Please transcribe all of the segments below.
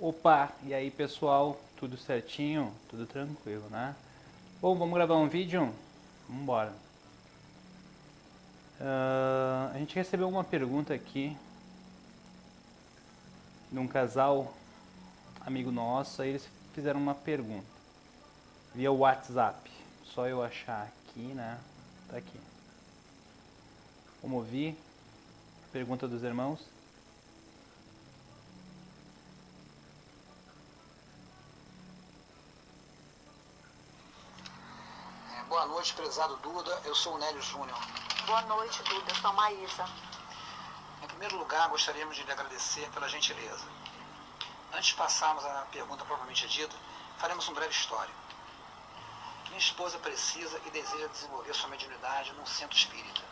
Opa, e aí pessoal, tudo certinho? Tudo tranquilo, né? Bom, vamos gravar um vídeo? Vamos embora. A gente recebeu uma pergunta aqui de um casal amigo nosso, aí eles fizeram uma pergunta via WhatsApp. Só eu achar aqui, né? Tá aqui. Vamos ouvir a pergunta dos irmãos? Boa noite, prezado Duda. Eu sou o Nélio Júnior. Boa noite, Duda. Eu sou a Maísa. Em primeiro lugar, gostaríamos de lhe agradecer pela gentileza. Antes de passarmos à pergunta propriamente dita, faremos um breve histórico. Minha esposa precisa e deseja desenvolver sua mediunidade num centro espírita.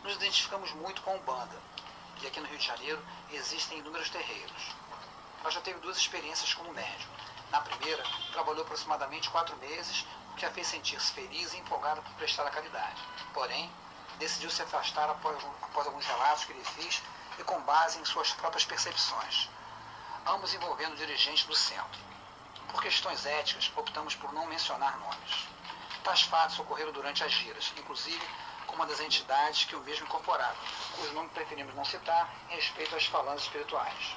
Nos identificamos muito com a Umbanda, e aqui no Rio de Janeiro existem inúmeros terreiros. Ela já teve 2 experiências como médium. Na primeira, trabalhou aproximadamente 4 meses, o que a fez sentir-se feliz e empolgada por prestar a caridade. Porém, decidiu se afastar após alguns relatos que lhe fiz e com base em suas próprias percepções, ambos envolvendo dirigentes do centro. Por questões éticas, optamos por não mencionar nomes. Tais fatos ocorreram durante as giras, inclusive com uma das entidades que o mesmo incorporava, cujo nome preferimos não citar em respeito às falanges espirituais.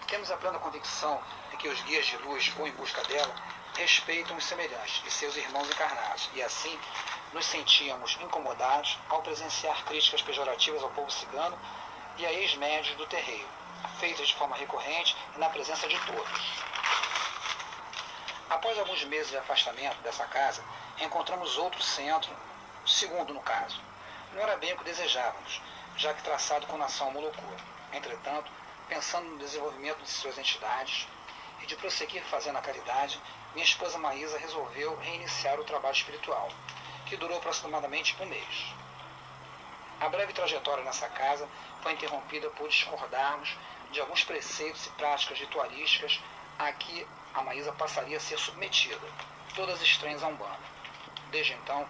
Temos a plena convicção de que os guias de luz, ou em busca dela, respeitam os semelhantes e seus irmãos encarnados, e assim nos sentíamos incomodados ao presenciar críticas pejorativas ao povo cigano e a ex-médios do terreiro, feitas de forma recorrente e na presença de todos. Após alguns meses de afastamento dessa casa, encontramos outro centro, segundo no caso. Não era bem o que desejávamos, já que traçado com nação Molocô. Entretanto, pensando no desenvolvimento de suas entidades e de prosseguir fazendo a caridade, minha esposa Maísa resolveu reiniciar o trabalho espiritual, que durou aproximadamente um mês. A breve trajetória nessa casa foi interrompida por discordarmos de alguns preceitos e práticas ritualísticas a que a Maísa passaria a ser submetida, todas estranhas a Umbanda. Desde então,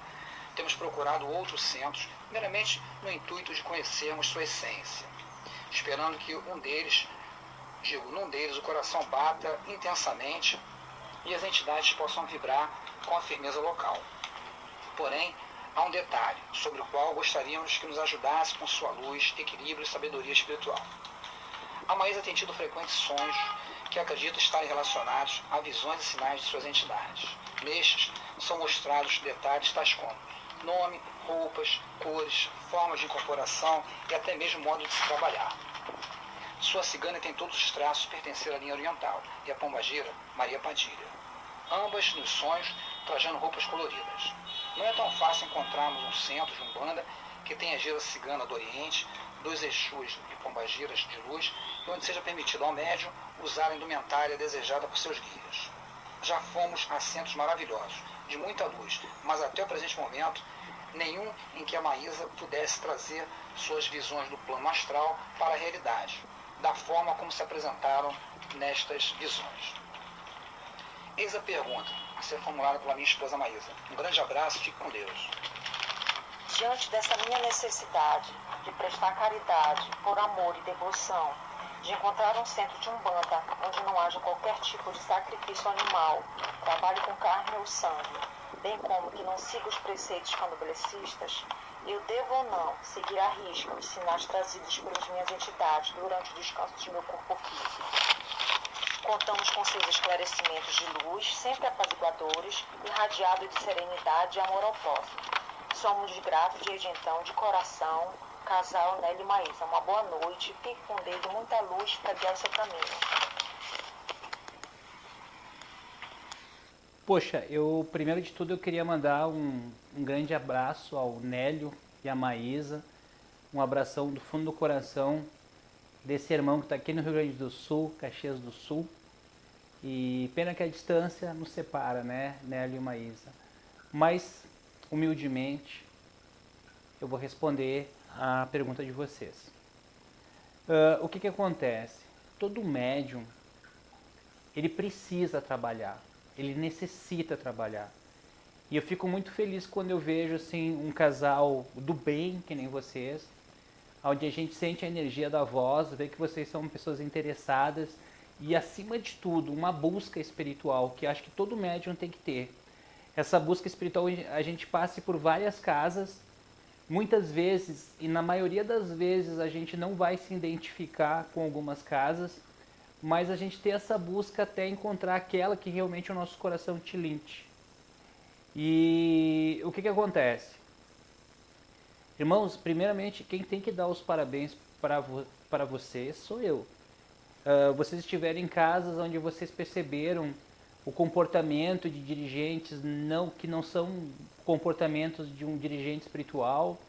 temos procurado outros centros, meramente no intuito de conhecermos sua essência, esperando que num deles o coração bata intensamente e as entidades possam vibrar com a firmeza local. Porém, há um detalhe, sobre o qual gostaríamos que nos ajudasse com sua luz, equilíbrio e sabedoria espiritual. A Maísa tem tido frequentes sonhos que acredita estarem relacionados a visões e sinais de suas entidades. Nestes, são mostrados detalhes tais como nome, roupas, cores, formas de incorporação e até mesmo modo de se trabalhar. Sua cigana tem todos os traços de pertencer à linha oriental e a pombagira, Maria Padilha. Ambas, nos sonhos, trajando roupas coloridas. Não é tão fácil encontrarmos um centro de Umbanda que tenha gira cigana do Oriente, 2 Exus e pombagiras de luz, e onde seja permitido ao médium usar a indumentária desejada por seus guias. Já fomos a centros maravilhosos, de muita luz, mas até o presente momento, nenhum em que a Maísa pudesse trazer suas visões do plano astral para a realidade, da forma como se apresentaram nestas visões. Eis a pergunta a ser formulada pela minha esposa Maísa. Um grande abraço, fique com Deus. Diante dessa minha necessidade de prestar caridade por amor e devoção, de encontrar um centro de Umbanda onde não haja qualquer tipo de sacrifício animal, trabalhe com carne ou sangue, bem como que não siga os preceitos candomblecistas, eu devo ou não seguir à risca os sinais trazidos pelas minhas entidades durante o descanso de meu corpo físico. Contamos com seus esclarecimentos de luz, sempre apaziguadores, irradiados de serenidade e amor ao próximo. Somos gratos desde então, de coração, casal Nélio e Maísa. Uma boa noite, fique com Deus e muita luz para guiar o seu caminho. Poxa, primeiro de tudo eu queria mandar um grande abraço ao Nélio e à Maísa, um abração do fundo do coração desse irmão que está aqui no Rio Grande do Sul, Caxias do Sul, e pena que a distância nos separa, né, Nélio e Maísa, mas humildemente eu vou responder a pergunta de vocês. O que acontece? Todo médium, ele precisa trabalhar, ele necessita trabalhar. E eu fico muito feliz quando eu vejo assim um casal do bem, que nem vocês, onde a gente sente a energia da voz, vê que vocês são pessoas interessadas e, acima de tudo, uma busca espiritual, que acho que todo médium tem que ter. Essa busca espiritual, a gente passe por várias casas, muitas vezes, e na maioria das vezes, a gente não vai se identificar com algumas casas, mas a gente tem essa busca até encontrar aquela que realmente o nosso coração tilinte. E o que acontece? Irmãos, primeiramente, quem tem que dar os parabéns para vocês sou eu. Vocês estiverem em casas onde vocês perceberam o comportamento de dirigentes que não são comportamentos de um dirigente espiritual.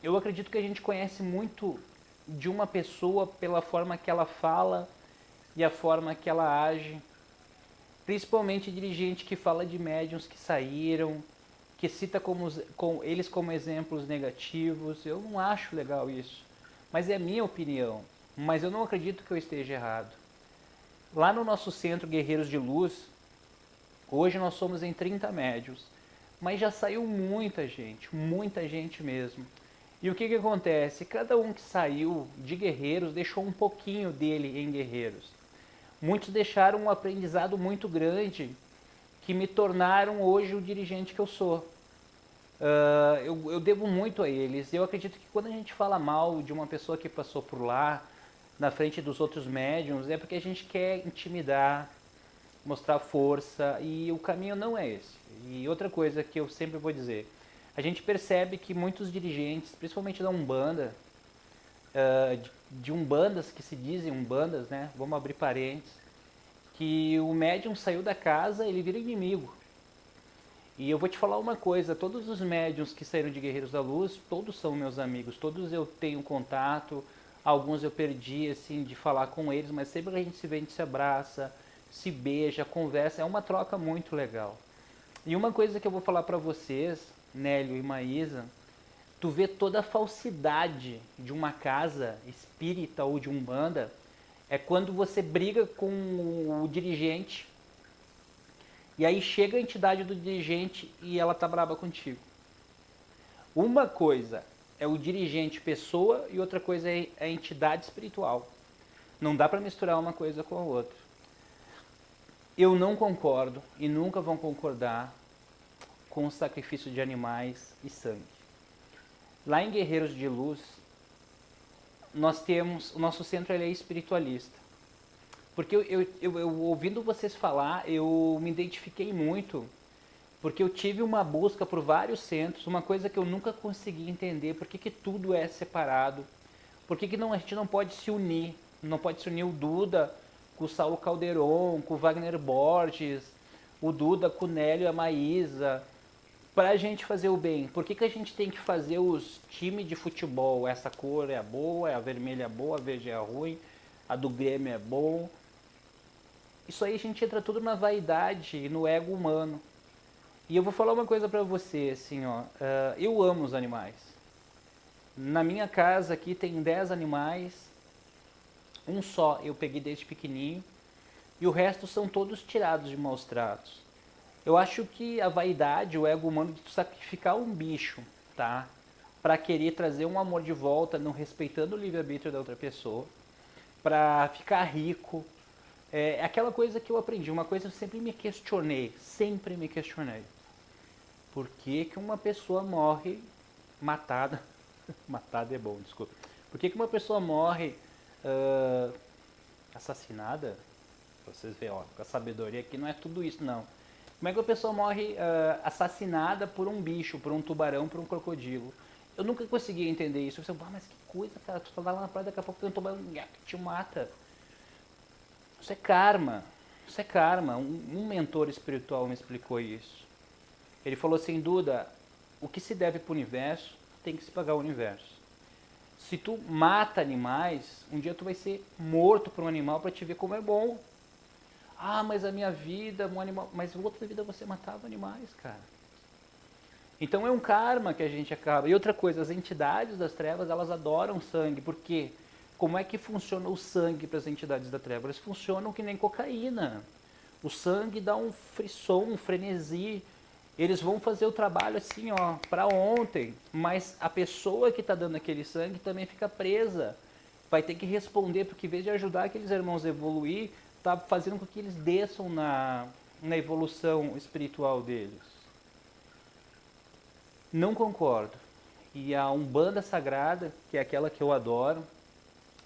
Eu acredito que a gente conhece muito de uma pessoa pela forma que ela fala e a forma que ela age. Principalmente dirigente que fala de médiuns que saíram, que cita eles como exemplos negativos. Eu não acho legal isso, mas é a minha opinião. Mas eu não acredito que eu esteja errado. Lá no nosso centro Guerreiros de Luz, hoje nós somos em 30 médiuns, mas já saiu muita gente mesmo. E o que acontece? Cada um que saiu de Guerreiros deixou um pouquinho dele em Guerreiros. Muitos deixaram um aprendizado muito grande que me tornaram hoje o dirigente que eu sou. Eu devo muito a eles. Eu acredito que quando a gente fala mal de uma pessoa que passou por lá, na frente dos outros médiums, é porque a gente quer intimidar, mostrar força, e o caminho não é esse. E outra coisa que eu sempre vou dizer, a gente percebe que muitos dirigentes, principalmente da Umbanda, de umbandas que se dizem umbandas, né? Vamos abrir parênteses, que o médium saiu da casa, ele vira inimigo. E eu vou te falar uma coisa, todos os médiums que saíram de Guerreiros da Luz, todos são meus amigos, todos eu tenho contato, alguns eu perdi, assim, de falar com eles, mas sempre que a gente se vê, a gente se abraça, se beija, conversa, é uma troca muito legal. E uma coisa que eu vou falar para vocês, Nélio e Maísa, tu vê toda a falsidade de uma casa espírita ou de umbanda, é quando você briga com o dirigente, e aí chega a entidade do dirigente e ela tá braba contigo. Uma coisa é o dirigente pessoa e outra coisa é a entidade espiritual. Não dá para misturar uma coisa com a outra. Eu não concordo e nunca vão concordar com o sacrifício de animais e sangue. Lá em Guerreiros de Luz, nós temos, o nosso centro ele é espiritualista. Porque eu ouvindo vocês falar, eu me identifiquei muito, porque eu tive uma busca por vários centros, uma coisa que eu nunca consegui entender, por que tudo é separado, por que a gente não pode se unir, não pode se unir o Duda com o Saulo Calderon, com o Wagner Borges, o Duda com o Nélio e a Maísa, para a gente fazer o bem. Por que a gente tem que fazer os times de futebol, essa cor é boa, a vermelha é boa, a verde é ruim, a do Grêmio é bom? Isso aí a gente entra tudo na vaidade e no ego humano. E eu vou falar uma coisa pra você, assim, ó, eu amo os animais. Na minha casa aqui tem 10 animais, um só eu peguei desde pequenininho, e o resto são todos tirados de maus tratos. Eu acho que a vaidade, o ego humano de tu sacrificar um bicho, tá? Pra querer trazer um amor de volta, não respeitando o livre-arbítrio da outra pessoa, pra ficar rico, é aquela coisa que eu aprendi, uma coisa que eu sempre me questionei. Por que uma pessoa morre matada? Matada é bom, desculpa. Por que uma pessoa morre assassinada? Vocês veem, ó, com a sabedoria aqui não é tudo isso, não. Como é que a pessoa morre assassinada por um bicho, por um tubarão, por um crocodilo? Eu nunca consegui entender isso. Eu pensei, mas que coisa, cara, tu tá lá na praia, daqui a pouco tem um tubarão que te mata. Isso é karma. Isso é karma. Um mentor espiritual me explicou isso. Ele falou assim, Duda, o que se deve para o universo, tem que se pagar o universo. Se tu mata animais, um dia tu vai ser morto por um animal para te ver como é bom. Ah, mas a minha vida, um animal... Mas outra vida você matava animais, cara. Então é um karma que a gente acaba. E outra coisa, as entidades das trevas, elas adoram sangue. Por quê? Como é que funciona o sangue para as entidades da treva? Eles funcionam que nem cocaína. O sangue dá um frisson, um frenesi. Eles vão fazer o trabalho assim, ó, para ontem, mas a pessoa que está dando aquele sangue também fica presa. Vai ter que responder, porque em vez de ajudar aqueles irmãos a evoluir, está fazendo com que eles desçam na evolução espiritual deles. Não concordo. E a Umbanda Sagrada, que é aquela que eu adoro,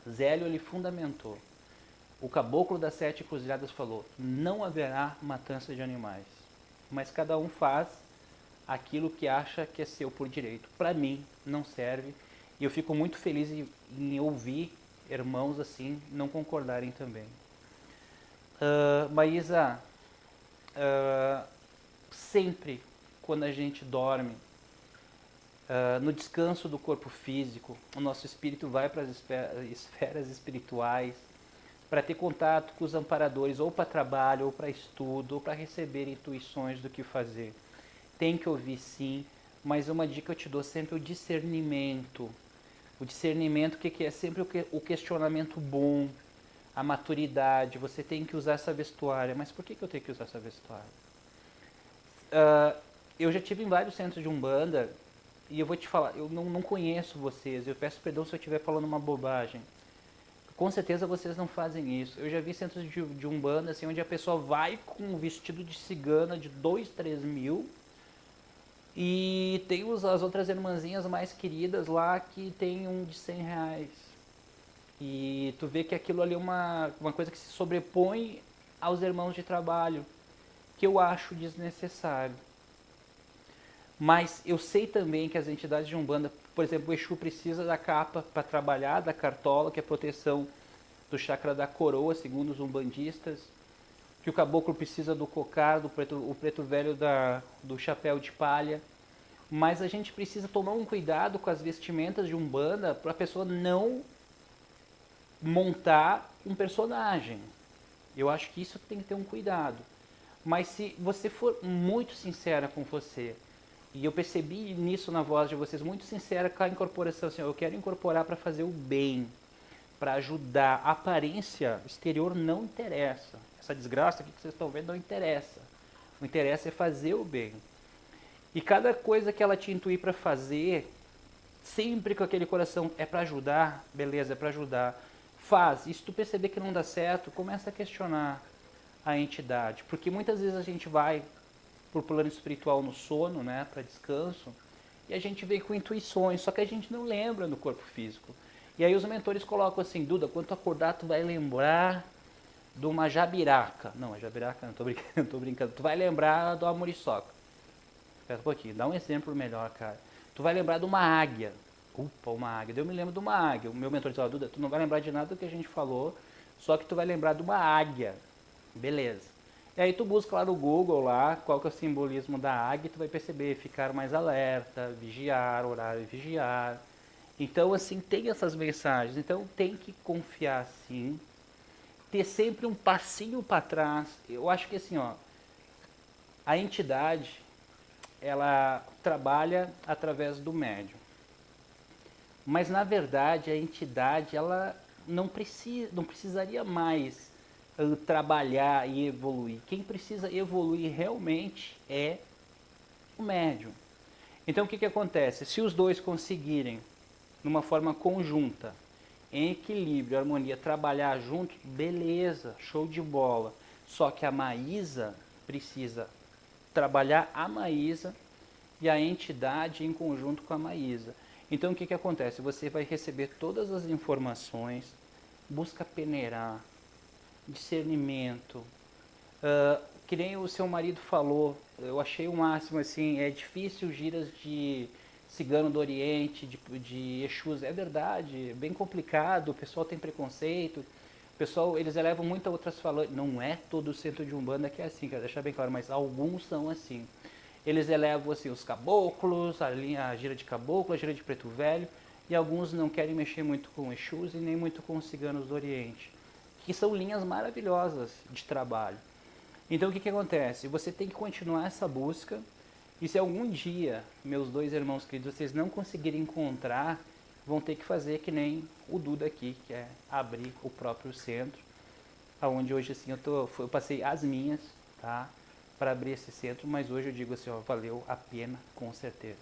Zélio ele fundamentou. O Caboclo das Sete Cruzilhadas falou: não haverá matança de animais, mas cada um faz aquilo que acha que é seu por direito. Para mim, não serve. E eu fico muito feliz em ouvir irmãos assim não concordarem também. Maísa, sempre quando a gente dorme, no descanso do corpo físico, o nosso espírito vai para as esferas espirituais, para ter contato com os amparadores, ou para trabalho, ou para estudo, ou para receber intuições do que fazer. Tem que ouvir sim, mas uma dica eu te dou sempre: o discernimento. O discernimento, que é sempre o questionamento bom, a maturidade. Você tem que usar essa vestuária. Mas por que eu tenho que usar essa vestuária? Eu já tive em vários centros de Umbanda, e eu vou te falar, eu não conheço vocês, eu peço perdão se eu estiver falando uma bobagem. Com certeza vocês não fazem isso. Eu já vi centros de Umbanda assim, onde a pessoa vai com um vestido de cigana de 2, 3 mil, e tem as outras irmãzinhas mais queridas lá que tem um de 100 reais. E tu vê que aquilo ali é uma coisa que se sobrepõe aos irmãos de trabalho, que eu acho desnecessário. Mas eu sei também que as entidades de Umbanda, por exemplo, o Exu precisa da capa para trabalhar, da cartola, que é a proteção do chakra da coroa, segundo os umbandistas, que o caboclo precisa do cocar, o preto velho do chapéu de palha. Mas a gente precisa tomar um cuidado com as vestimentas de Umbanda para a pessoa não montar um personagem. Eu acho que isso tem que ter um cuidado. Mas se você for muito sincera com você, e eu percebi nisso na voz de vocês, muito sincera com a incorporação, assim, eu quero incorporar para fazer o bem, para ajudar. A aparência exterior não interessa. Essa desgraça aqui que vocês estão vendo não interessa. O que interessa é fazer o bem. E cada coisa que ela te intuir para fazer, sempre com aquele coração, é para ajudar, beleza, é para ajudar. Faz. E se tu perceber que não dá certo, começa a questionar a entidade. Porque muitas vezes a gente vai para o plano espiritual no sono, né, para descanso, e a gente vem com intuições, só que a gente não lembra no corpo físico. E aí os mentores colocam assim: Duda, quando tu acordar tu vai lembrar de uma jabiraca. Não, a jabiraca não, tô brincando. Tu vai lembrar do amuriçoca. Espera um pouquinho, dá um exemplo melhor, cara. Tu vai lembrar de uma águia. Opa, uma águia. Eu me lembro de uma águia. O meu mentor disse: Duda, tu não vai lembrar de nada do que a gente falou, só que tu vai lembrar de uma águia. Beleza. E aí tu busca lá no Google lá, qual que é o simbolismo da águia, e tu vai perceber: ficar mais alerta, vigiar, horário de vigiar. Então, assim, tem essas mensagens. Então, tem que confiar, sim. Ter sempre um passinho para trás. Eu acho que, assim, ó, a entidade, ela trabalha através do médium. Mas, na verdade, a entidade, ela não precisaria mais trabalhar e evoluir. Quem precisa evoluir realmente é o médium. Então, o que acontece? Se os dois conseguirem, numa forma conjunta, em equilíbrio, harmonia, trabalhar junto, beleza, show de bola. Só que a Maísa precisa trabalhar a Maísa e a entidade em conjunto com a Maísa. Então o que acontece? Você vai receber todas as informações, busca peneirar, discernimento. Que nem o seu marido falou, eu achei o máximo assim, é difícil giras de cigano do Oriente, de Exus, é verdade, é bem complicado, o pessoal tem preconceito, o pessoal, eles elevam muito a outras falantes, não é todo o centro de Umbanda que é assim, quero deixar bem claro, mas alguns são assim. Eles elevam assim os caboclos, a gira de caboclo, a gira de preto velho, e alguns não querem mexer muito com Exus e nem muito com os ciganos do Oriente, que são linhas maravilhosas de trabalho. Então o que acontece? Você tem que continuar essa busca. E se algum dia, meus dois irmãos queridos, vocês não conseguirem encontrar, vão ter que fazer que nem o Duda aqui, que é abrir o próprio centro, onde hoje assim eu passei as minhas, tá? para abrir esse centro, mas hoje eu digo assim, ó, valeu a pena, com certeza.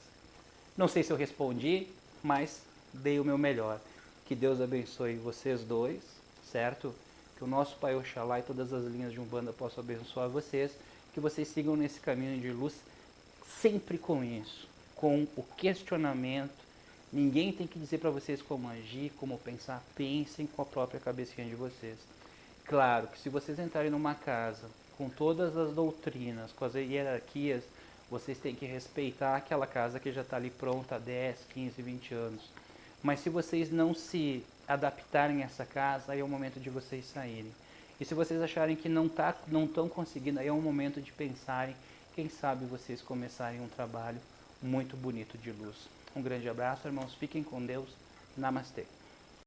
Não sei se eu respondi, mas dei o meu melhor. Que Deus abençoe vocês dois, certo? Que o nosso Pai Oxalá e todas as linhas de Umbanda possam abençoar vocês, que vocês sigam nesse caminho de luz sempre com isso, com o questionamento. Ninguém tem que dizer para vocês como agir, como pensar. Pensem com a própria cabecinha de vocês. Claro que se vocês entrarem numa casa com todas as doutrinas, com as hierarquias, vocês têm que respeitar aquela casa que já está ali pronta há 10, 15, 20 anos. Mas se vocês não se adaptarem a essa casa, aí é o momento de vocês saírem. E se vocês acharem que não estão conseguindo, aí é o momento de pensarem, quem sabe vocês começarem um trabalho muito bonito de luz. Um grande abraço, irmãos. Fiquem com Deus. Namastê.